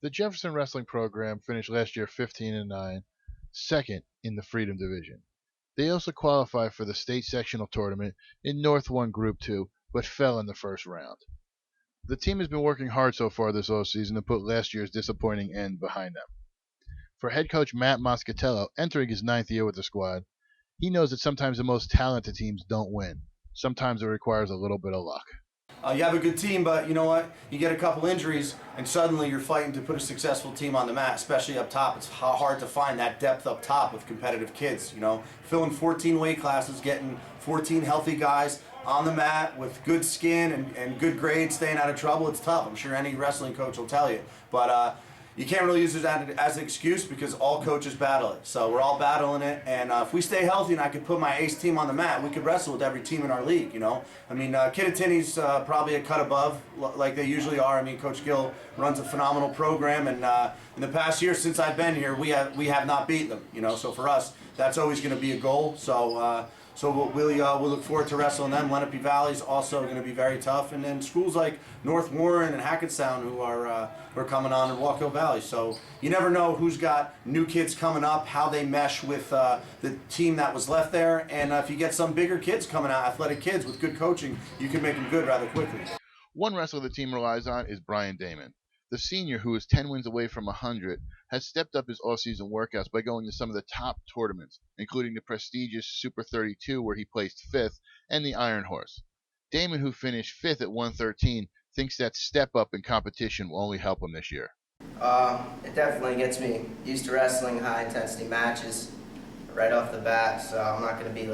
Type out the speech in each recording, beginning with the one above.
The Jefferson wrestling program finished last year 15-9, second in the Freedom Division. They also qualified for the state sectional tournament in North 1 Group 2, but fell in the first round. The team has been working hard so far this offseason to put last year's disappointing end behind them. For head coach Matt Moscatello, entering his ninth year with the squad, he knows that sometimes the most talented teams don't win. Sometimes it requires a little bit of luck. You have a good team, but you know what? You get a couple injuries, and suddenly you're fighting to put a successful team on the mat, especially up top. It's hard to find that depth up top with competitive kids. Filling 14 weight classes, getting 14 healthy guys on the mat with good skin and good grades, staying out of trouble. It's tough. I'm sure any wrestling coach will tell you. But you can't really use it as an excuse because all coaches battle it. So we're all battling it, and if we stay healthy and I could put my ace team on the mat, we could wrestle with every team in our league. I mean, Kittatinny's probably a cut above, like they usually are. I mean, Coach Gill runs a phenomenal program, and in the past year since I've been here, we have not beaten them. So for us, that's always going to be a goal. So we'll look forward to wrestling them. Lenape Valley's also going to be very tough, and then schools like North Warren and Hackettstown who are coming on in Walkill Valley. So you never know who's got new kids coming up, how they mesh with the team that was left there, and if you get some bigger kids coming out, athletic kids with good coaching, you can make them good rather quickly. One wrestler the team relies on is Brian Damon. The senior, who is 10 wins away from 100, has stepped up his off-season workouts by going to some of the top tournaments, including the prestigious Super 32 where he placed 5th, and the Iron Horse. Damon, who finished 5th at 113, thinks that step up in competition will only help him this year. It definitely gets me used to wrestling high-intensity matches right off the bat, so I'm not going to be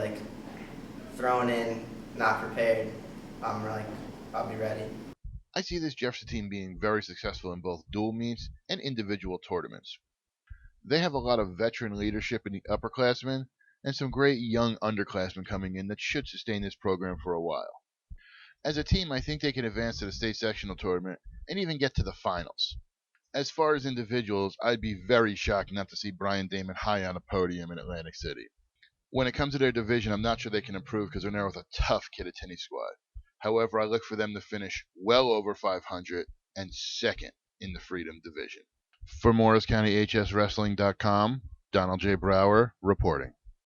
thrown in, not prepared. I'll be ready. I see this Jefferson team being very successful in both dual meets and individual tournaments. They have a lot of veteran leadership in the upperclassmen and some great young underclassmen coming in that should sustain this program for a while. As a team, I think they can advance to the state sectional tournament and even get to the finals. As far as individuals, I'd be very shocked not to see Brian Damon high on a podium in Atlantic City. When it comes to their division, I'm not sure they can improve because they're now with a tough Kittatinny squad. However, I look for them to finish well over 500 and second in the Freedom Division. For MorrisCountyHSWrestling.com, Donald J. Brower reporting.